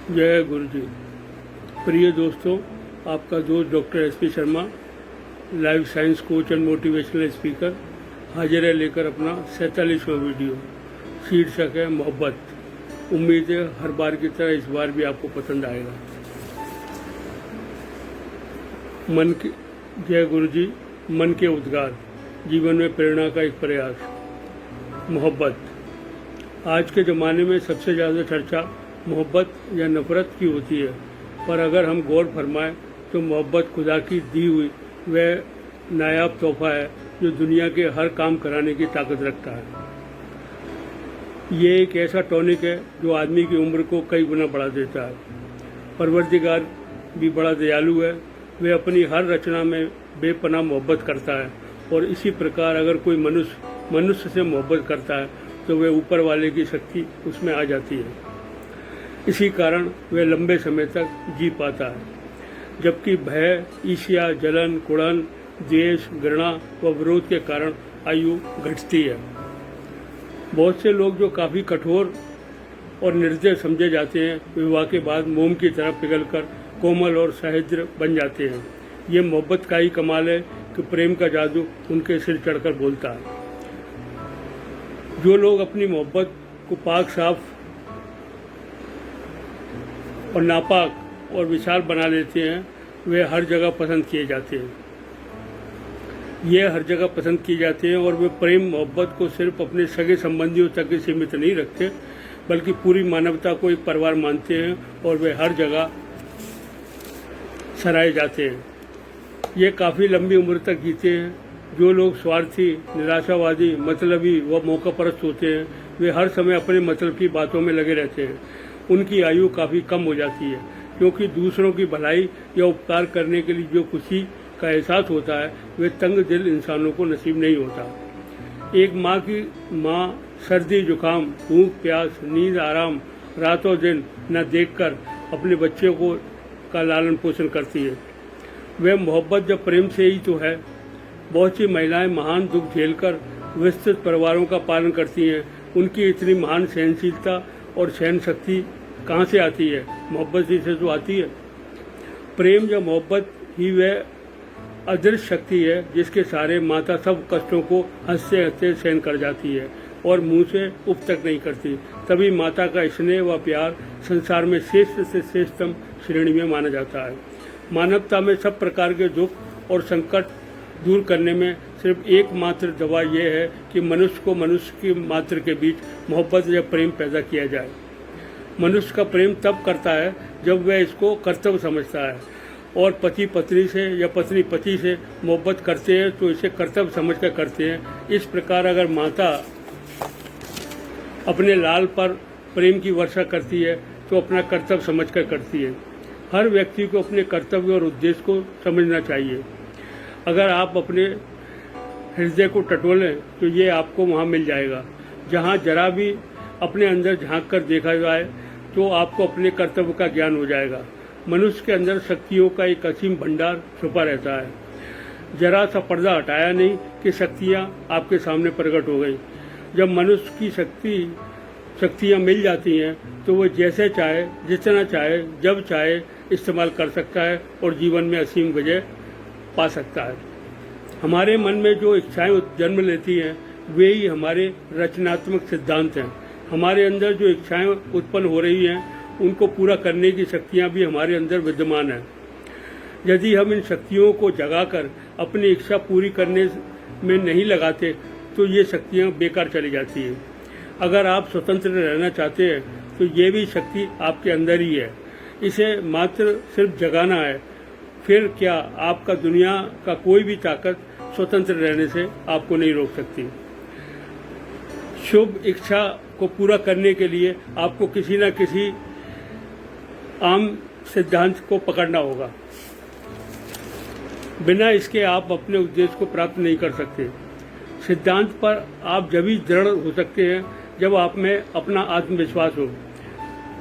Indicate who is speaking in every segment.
Speaker 1: जय गुरु जी। प्रिय दोस्तों, आपका दोस्त doctor SP Sharma, life science coach and motivational speaker, हाजिर है लेकर अपना 47वां वीडियो। शीर्षक है मोहब्बत। उम्मीद है हर बार की तरह इस बार भी आपको पसंद आएगा। मन के जय गुरु जी। मन के उद्गार, जीवन में प्रेरणा का एक प्रयास। मोहब्बत। आज के ज़माने में सबसे ज़्यादा चर्चा मोहब्बत या नफ़रत की होती है, पर अगर हम गौर फरमाएं तो मोहब्बत खुदा की दी हुई वह नायाब तोहफा है जो दुनिया के हर काम कराने की ताकत रखता है। ये एक ऐसा टॉनिक है जो आदमी की उम्र को कई गुना बढ़ा देता है। परवरदिगार भी बड़ा दयालु है, वह अपनी हर रचना में बेपनाह मोहब्बत करता है, और इसी प्रकार अगर कोई मनुष्य से मोहब्बत करता है तो वह ऊपर वाले की शक्ति उसमें आ जाती है। इसी कारण वह लंबे समय तक जी पाता है, जबकि भय, ईर्ष्या, जलन, कुड़न, द्वेष, घृणा व विरोध के कारण आयु घटती है। बहुत से लोग जो काफ़ी कठोर और निर्दय समझे जाते हैं, विवाह के बाद मोम की तरह पिघलकर कोमल और सह्य बन जाते हैं। ये मोहब्बत का ही कमाल है कि प्रेम का जादू उनके सिर चढ़कर बोलता है। जो लोग अपनी मोहब्बत को पाक, साफ और नापाक और विशाल बना लेते हैं, वे हर जगह पसंद किए जाते हैं। ये हर जगह पसंद किए जाते हैं, और वे प्रेम मोहब्बत को सिर्फ अपने सगे संबंधियों तक ही सीमित नहीं रखते, बल्कि पूरी मानवता को एक परिवार मानते हैं, और वे हर जगह सराहे जाते हैं। ये काफ़ी लंबी उम्र तक जीते हैं। जो लोग स्वार्थी, निराशावादी, मतलबी व मौकापरस्त होते हैं, वे हर समय अपने मतलब की बातों में लगे रहते हैं। उनकी आयु काफ़ी कम हो जाती है, क्योंकि दूसरों की भलाई या उपकार करने के लिए जो खुशी का एहसास होता है, वे तंग दिल इंसानों को नसीब नहीं होता। एक माँ सर्दी, जुकाम, भूख, प्यास, नींद, आराम रातों दिन न देखकर अपने बच्चों को का लालन पोषण करती है। वह मोहब्बत जब प्रेम से ही तो है। बहुत सी महिलाएं महान दुख झेलकर विस्तृत परिवारों का पालन करती हैं। उनकी इतनी महान सहनशीलता और सहन शक्ति कहाँ से आती है? मोहब्बत ही से तो आती है। प्रेम या मोहब्बत ही वह अदृश्य शक्ति है जिसके सहारे माता सब कष्टों को हंसते हंसते सहन कर जाती है और मुंह से उफ तक नहीं करती। तभी माता का स्नेह व प्यार संसार में श्रेष्ठ से श्रेष्ठतम श्रेणी में माना जाता है। मानवता में सब प्रकार के दुख और संकट दूर करने में सिर्फ एकमात्र दवा यह है कि मनुष्य को मनुष्य की मात्र के बीच मोहब्बत या प्रेम पैदा किया जाए। मनुष्य का प्रेम तब करता है जब वह इसको कर्तव्य समझता है, और पति पत्नी से या पत्नी पति से मोहब्बत करते हैं तो इसे कर्तव्य समझकर करते हैं। इस प्रकार अगर माता अपने लाल पर प्रेम की वर्षा करती है तो अपना कर्तव्य समझकर करती है। हर व्यक्ति को अपने कर्तव्य और उद्देश्य को समझना चाहिए। अगर आप अपने हृदय को टटोलें तो ये आपको वहाँ मिल जाएगा। जहाँ जरा भी अपने अंदर झांक कर देखा जाए तो आपको अपने कर्तव्य का ज्ञान हो जाएगा। मनुष्य के अंदर शक्तियों का एक असीम भंडार छुपा रहता है। जरा सा पर्दा हटाया नहीं कि शक्तियाँ आपके सामने प्रकट हो गई। जब मनुष्य की शक्तियाँ मिल जाती हैं तो वह जैसे चाहे, जितना चाहे, जब चाहे इस्तेमाल कर सकता है और जीवन में असीम विजय पा सकता है। हमारे मन में जो इच्छाएं जन्म लेती हैं वे ही हमारे रचनात्मक सिद्धांत हैं। हमारे अंदर जो इच्छाएं उत्पन्न हो रही हैं उनको पूरा करने की शक्तियां भी हमारे अंदर विद्यमान हैं। यदि हम इन शक्तियों को जगाकर अपनी इच्छा पूरी करने में नहीं लगाते तो ये शक्तियां बेकार चली जाती हैं। अगर आप स्वतंत्र रहना चाहते हैं तो ये भी शक्ति आपके अंदर ही है। इसे मात्र सिर्फ जगाना है। फिर क्या आपका दुनिया का कोई भी ताकत स्वतंत्र रहने से आपको नहीं रोक सकती। शुभ इच्छा को पूरा करने के लिए आपको किसी न किसी आम सिद्धांत को पकड़ना होगा। बिना इसके आप अपने उद्देश्य को प्राप्त नहीं कर सकते। सिद्धांत पर आप जब ही दृढ़ हो सकते हैं जब आप में अपना आत्मविश्वास हो।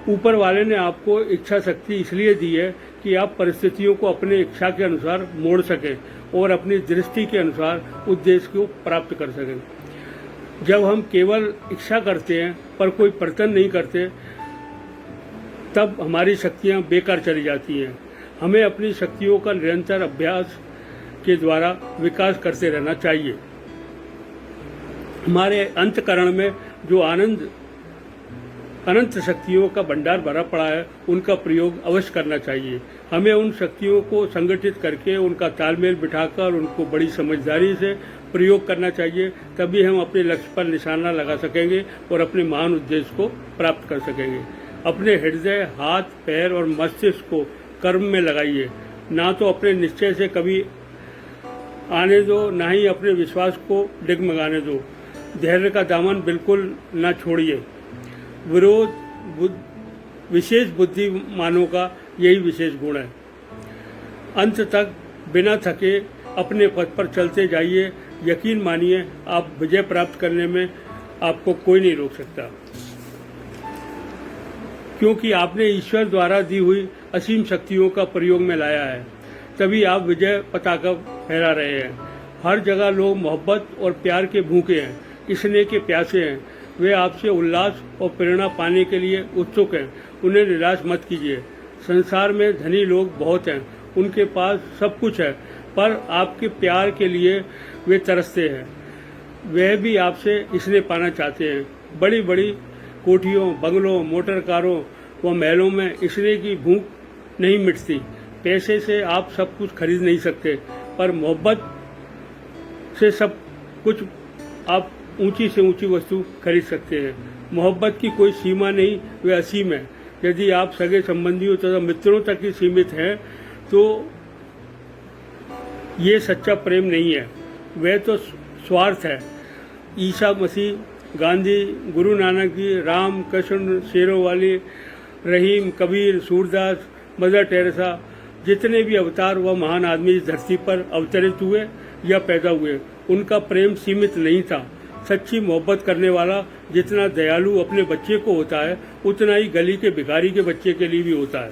Speaker 1: ऊपर वाले ने आपको इच्छा शक्ति इसलिए दी है कि आप परिस्थितियों को अपने इच्छा के अनुसार मोड़ सकें और अपनी दृष्टि के अनुसार उद्देश्य को प्राप्त कर सकें। जब हम केवल इच्छा करते हैं पर कोई प्रयत्न नहीं करते, तब हमारी शक्तियाँ बेकार चली जाती हैं। हमें अपनी शक्तियों का निरंतर अभ्यास के द्वारा विकास करते रहना चाहिए। हमारे अंतःकरण में जो अनंत शक्तियों का भंडार भरा पड़ा है, उनका प्रयोग अवश्य करना चाहिए। हमें उन शक्तियों को संगठित करके उनका तालमेल बिठाकर उनको बड़ी समझदारी से प्रयोग करना चाहिए। तभी हम अपने लक्ष्य पर निशाना लगा सकेंगे और अपने महान उद्देश्य को प्राप्त कर सकेंगे। अपने हृदय, हाथ, पैर और मस्तिष्क को कर्म में लगाइए। ना तो अपने निश्चय से कभी आने दो, ना ही अपने विश्वास को डगमगाने दो। धैर्य का दामन बिल्कुल न छोड़िए। विशेष बुद्धिमानों का यही विशेष गुण है। अंत तक बिना थके अपने पथ पर चलते जाइए। यकीन मानिए, आप विजय प्राप्त करने में आपको कोई नहीं रोक सकता, क्योंकि आपने ईश्वर द्वारा दी हुई असीम शक्तियों का प्रयोग में लाया है। तभी आप विजय पताका फहरा रहे हैं। हर जगह लोग मोहब्बत और प्यार के भूखे हैं, स्नेह के प्यासे हैं। वे आपसे उल्लास और प्रेरणा पाने के लिए उत्सुक हैं। उन्हें निराश मत कीजिए। संसार में धनी लोग बहुत हैं, उनके पास सब कुछ है, पर आपके प्यार के लिए वे तरसते हैं। वह भी आपसे स्नेह पाना चाहते हैं। बड़ी बड़ी कोठियों, बंगलों, मोटर कारों व महलों में स्नेह की भूख नहीं मिटती। पैसे से आप सब कुछ खरीद नहीं सकते, पर मोहब्बत से सब कुछ आप ऊंची से ऊंची वस्तु खरीद सकते हैं। मोहब्बत की कोई सीमा नहीं, वे असीम है। यदि आप सगे संबंधियों तथा मित्रों तक ही सीमित हैं तो ये सच्चा प्रेम नहीं है, वह तो स्वार्थ है। ईसा मसीह, गांधी, गुरु नानक जी, राम, कृष्ण, शेरों वाली, रहीम, कबीर, सूरदास, मदर टेरेसा, जितने भी अवतार व महान आदमी इस धरती पर अवतरित हुए या पैदा हुए, उनका प्रेम सीमित नहीं था। सच्ची मोहब्बत करने वाला जितना दयालु अपने बच्चे को होता है, उतना ही गली के भिखारी के बच्चे के लिए भी होता है।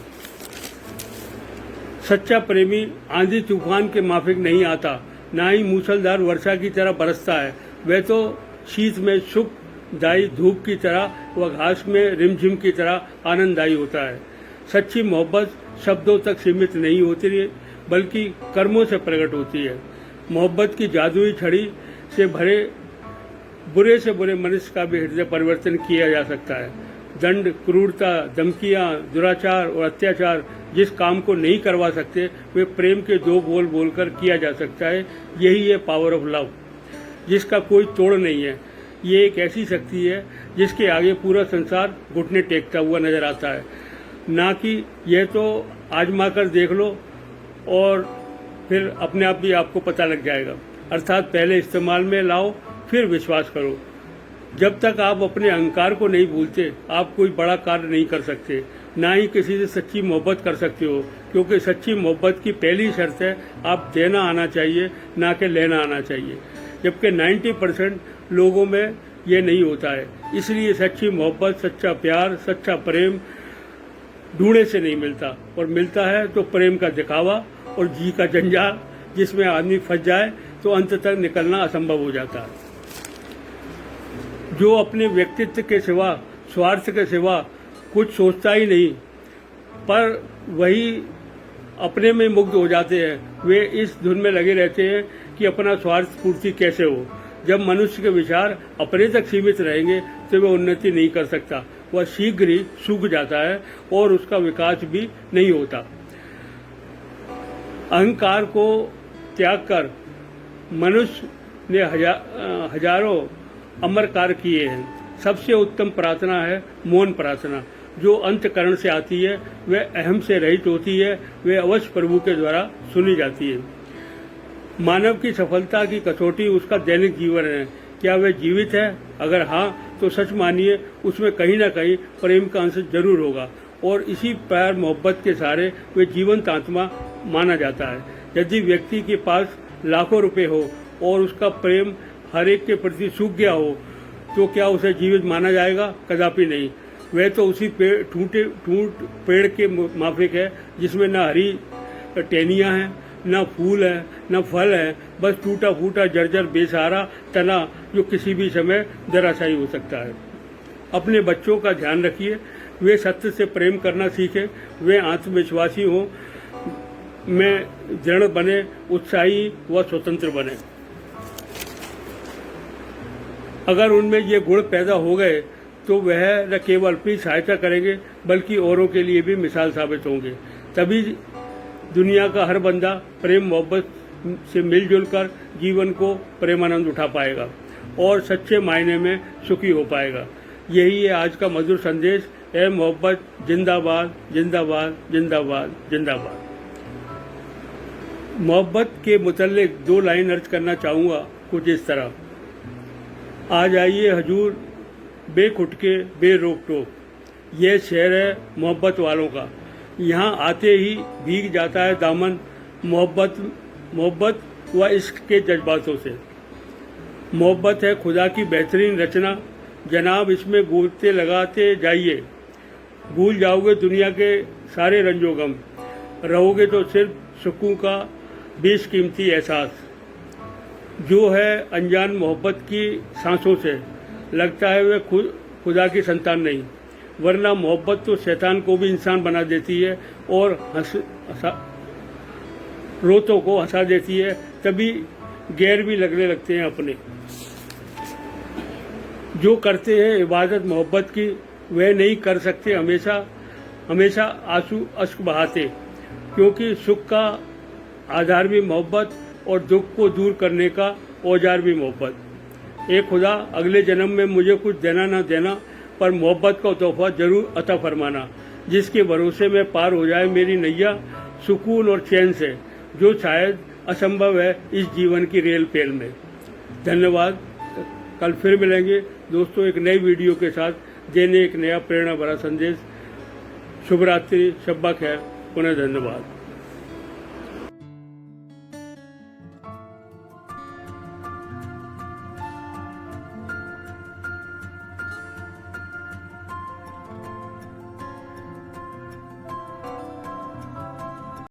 Speaker 1: सच्चा प्रेमी आंधी तूफान के माफिक नहीं आता, ना ही मूसलधार वर्षा की तरह बरसता है। वह तो शीत में सुखदायी धूप की तरह व घास में रिमझिम की तरह आनंददायी होता है। सच्ची मोहब्बत शब्दों तक सीमित नहीं होती है, बल्कि कर्मों से प्रकट होती है। मोहब्बत की जादुई छड़ी से भरे बुरे से बुरे मनुष्य का भी हृदय परिवर्तन किया जा सकता है। दंड, क्रूरता, धमकियां, दुराचार और अत्याचार जिस काम को नहीं करवा सकते, वे प्रेम के दो बोल बोलकर किया जा सकता है। यही है पावर ऑफ लव, जिसका कोई तोड़ नहीं है। ये एक ऐसी शक्ति है जिसके आगे पूरा संसार घुटने टेकता हुआ नजर आता है। ना कि यह तो आजमा कर देख लो और फिर अपने आप भी आपको पता लग जाएगा। अर्थात पहले इस्तेमाल में लाओ, फिर विश्वास करो। जब तक आप अपने अहंकार को नहीं भूलते, आप कोई बड़ा कार्य नहीं कर सकते, ना ही किसी से सच्ची मोहब्बत कर सकते हो। क्योंकि सच्ची मोहब्बत की पहली शर्त है आप देना आना चाहिए, ना कि लेना आना चाहिए। जबकि 90% लोगों में ये नहीं होता है। इसलिए सच्ची मोहब्बत, सच्चा प्यार, सच्चा प्रेम ढूंढने से नहीं मिलता, और मिलता है तो प्रेम का दिखावा और जी का जंजाल, जिसमें आदमी फंस जाए तो अंत तक निकलना असंभव हो जाता है। जो अपने व्यक्तित्व के सिवा, स्वार्थ के सिवा कुछ सोचता ही नहीं, पर वही अपने में मुग्ध हो जाते हैं। वे इस धुन में लगे रहते हैं कि अपना स्वार्थ पूर्ति कैसे हो। जब मनुष्य के विचार अपने तक सीमित रहेंगे तो वह उन्नति नहीं कर सकता, वह शीघ्र ही सूख जाता है और उसका विकास भी नहीं होता। अहंकार को त्याग कर मनुष्य ने हजारों अमर कार्य किए हैं। सबसे उत्तम प्रार्थना है मौन प्रार्थना, जो अंतःकरण से आती है, वह अहम से रहित होती है, वह अवश्य प्रभु के द्वारा सुनी जाती है। मानव की सफलता की कसौटी उसका दैनिक जीवन है। क्या वह जीवित है? अगर हाँ, तो सच मानिए उसमें कहीं ना कहीं प्रेम का अंश जरूर होगा, और इसी प्यार मोहब्बत के सहारे वे जीवंत आत्मा माना जाता है। यदि व्यक्ति के पास लाखों रुपए हो और उसका प्रेम हर एक के प्रति सूख गया हो, तो क्या उसे जीवित माना जाएगा? कदापि नहीं। वह तो उसी ठूंठ पेड़ के माफिक है, जिसमें न हरी टहनियाँ हैं, न फूल है, न फल है, बस टूटा फूटा जर्जर बेसहारा तना, जो किसी भी समय धराशायी हो सकता है। अपने बच्चों का ध्यान रखिए, वे सत्य से प्रेम करना सीखें, वे आत्मविश्वासी हों, में दृढ़ बने, उत्साही व स्वतंत्र बने। अगर उनमें ये गुण पैदा हो गए तो वह न केवल अपनी सहायता करेंगे बल्कि औरों के लिए भी मिसाल साबित होंगे। तभी दुनिया का हर बंदा प्रेम मोहब्बत से मिलजुल कर जीवन को प्रेमानंद उठा पाएगा और सच्चे मायने में सुखी हो पाएगा। यही है आज का मधुर संदेश। ए मोहब्बत जिंदाबाद जिंदाबाद जिंदाबाद जिंदाबाद। मोहब्बत के मुतल्लिक 2 लाइन अर्ज करना चाहूँगा कुछ इस तरह। आ जाइए हजूर बेखुटके बेरोक टोक, यह शहर है मोहब्बत वालों का। यहाँ आते ही भीग जाता है दामन मोहब्बत व इश्क के जज्बातों से। मोहब्बत है खुदा की बेहतरीन रचना, जनाब इसमें गोते लगाते जाइए। भूल जाओगे दुनिया के सारे रंजो गम, रहोगे तो सिर्फ सुकून का बेशकीमती एहसास। जो है अनजान मोहब्बत की सांसों से, लगता है वे खुदा की संतान नहीं, वरना मोहब्बत तो शैतान को भी इंसान बना देती है और रोतों को हंसा देती है, तभी गैर भी लगने लगते हैं अपने। जो करते हैं इबादत मोहब्बत की, वह नहीं कर सकते हमेशा आंसू अश्क बहाते, क्योंकि सुख का आधार भी मोहब्बत और दुख को दूर करने का औजार भी मोहब्बत। ए खुदा, अगले जन्म में मुझे कुछ देना ना देना, पर मोहब्बत का तोहफा जरूर अता फरमाना, जिसके भरोसे में पार हो जाए मेरी नैया सुकून और चैन से, जो शायद असंभव है इस जीवन की रेल पेल में। धन्यवाद। कल फिर मिलेंगे दोस्तों एक नई वीडियो के साथ, देने एक नया प्रेरणा भरा संदेश। शुभ रात्रि, शब्बा खैर, पुनः धन्यवाद।